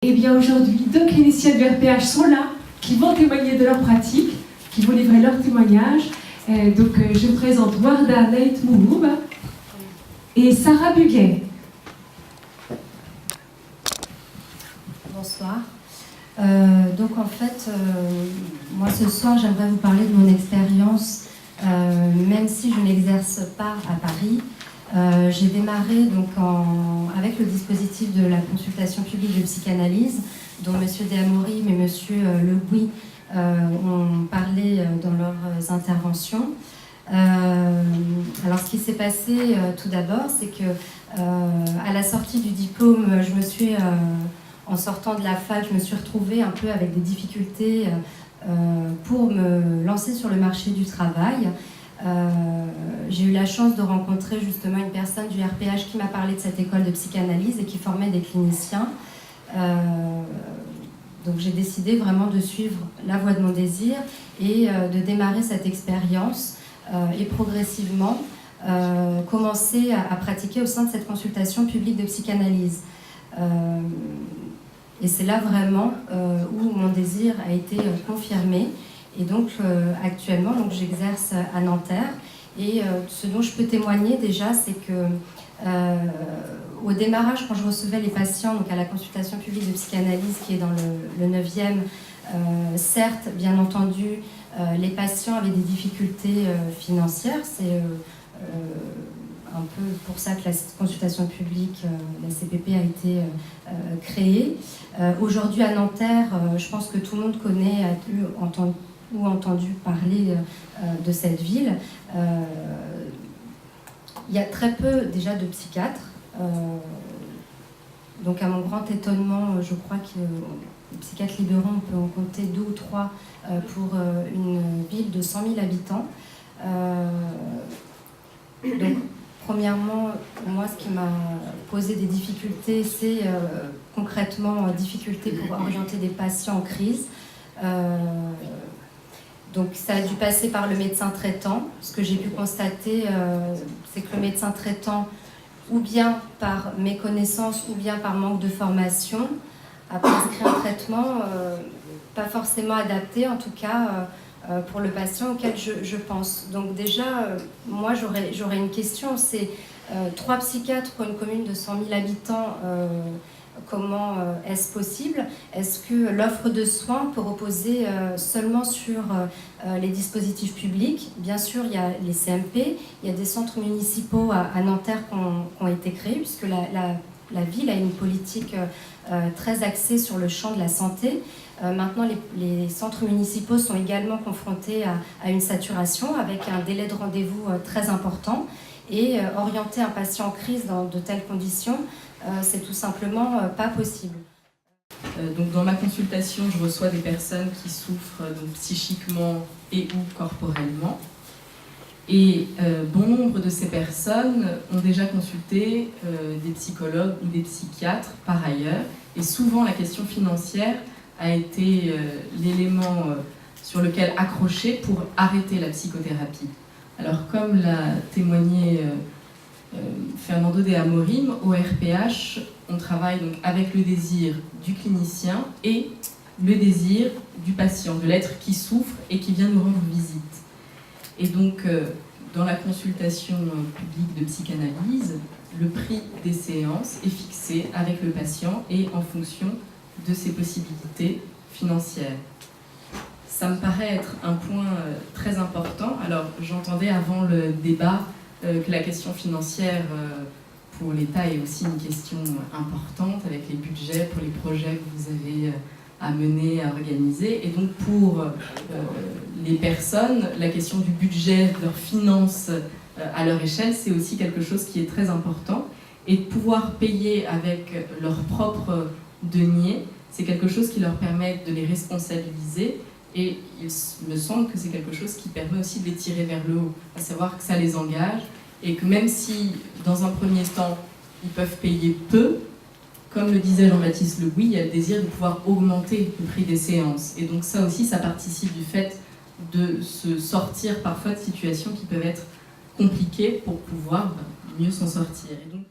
Eh bien aujourd'hui, 2 cliniciens du RPH sont là, qui vont témoigner de leur pratique, qui vont livrer leur témoignage. Je vous présente Warda Neit Mouloub et Sarah Buguet. Bonsoir. Moi ce soir j'aimerais vous parler de mon expérience, même si je n'exerce pas à Paris. J'ai démarré avec le dispositif de la consultation publique de psychanalyse, dont M. Deamorim et M. Le Gouy ont parlé dans leurs interventions. Alors ce qui s'est passé tout d'abord, c'est que à la sortie du diplôme, en sortant de la fac, je me suis retrouvée un peu avec des difficultés pour me lancer sur le marché du travail. J'ai eu la chance de rencontrer justement une personne du RPH qui m'a parlé de cette école de psychanalyse et qui formait des cliniciens. Donc j'ai décidé vraiment de suivre la voie de mon désir et de démarrer cette expérience et progressivement commencer à pratiquer au sein de cette consultation publique de psychanalyse. Et c'est là vraiment où mon désir a été confirmé. Et donc actuellement, j'exerce à Nanterre. Et ce dont je peux témoigner déjà, c'est que au démarrage, quand je recevais les patients à la consultation publique de psychanalyse qui est dans le 9e, certes, bien entendu, les patients avaient des difficultés financières. C'est un peu pour ça que la consultation publique, la CPP, a été créée. Aujourd'hui à Nanterre, je pense que tout le monde connaît, a entendu parler de cette ville. Il y a très peu déjà de psychiatres. Donc à mon grand étonnement, je crois que les psychiatres libéraux, on peut en compter 2 ou 3 pour une ville de 100 000 habitants. Donc premièrement, pour moi, ce qui m'a posé des difficultés, c'est concrètement difficulté pour orienter des patients en crise. Donc ça a dû passer par le médecin traitant. Ce que j'ai pu constater, c'est que le médecin traitant, ou bien par méconnaissance, ou bien par manque de formation, a prescrit un traitement pas forcément adapté, en tout cas pour le patient auquel je pense. Donc déjà, moi j'aurais une question, c'est 3 psychiatres pour une commune de 100 000 habitants, comment est-ce possible? Est-ce que l'offre de soins peut reposer seulement sur les dispositifs publics? Bien sûr, il y a les CMP, il y a des centres municipaux à Nanterre qui ont été créés, puisque la ville a une politique très axée sur le champ de la santé. Maintenant, les centres municipaux sont également confrontés à une saturation avec un délai de rendez-vous très important. Et orienter un patient en crise dans de telles conditions, c'est tout simplement pas possible. Donc dans ma consultation, je reçois des personnes qui souffrent psychiquement et ou corporellement. Et bon nombre de ces personnes ont déjà consulté des psychologues ou des psychiatres par ailleurs. Et souvent, la question financière a été l'élément sur lequel accrocher pour arrêter la psychothérapie. Alors, comme l'a témoigné Fernando Deamorim, au RPH, on travaille donc avec le désir du clinicien et le désir du patient, de l'être qui souffre et qui vient nous rendre visite. Et donc, dans la consultation publique de psychanalyse, le prix des séances est fixé avec le patient et en fonction de ses possibilités financières. Ça me paraît être un point très important. Alors, j'entendais avant le débat que la question financière pour l'État est aussi une question importante avec les budgets pour les projets que vous avez à mener, à organiser. Et donc, pour les personnes, la question du budget, de leurs finances à leur échelle, c'est aussi quelque chose qui est très important. Et de pouvoir payer avec leurs propres deniers, c'est quelque chose qui leur permet de les responsabiliser. Et il me semble que c'est quelque chose qui permet aussi de les tirer vers le haut, à savoir que ça les engage et que même si, dans un premier temps, ils peuvent payer peu, comme le disait Jean-Baptiste Le Gouy, il y a le désir de pouvoir augmenter le prix des séances. Et donc ça aussi, ça participe du fait de se sortir parfois de situations qui peuvent être compliquées pour pouvoir mieux s'en sortir. Et donc,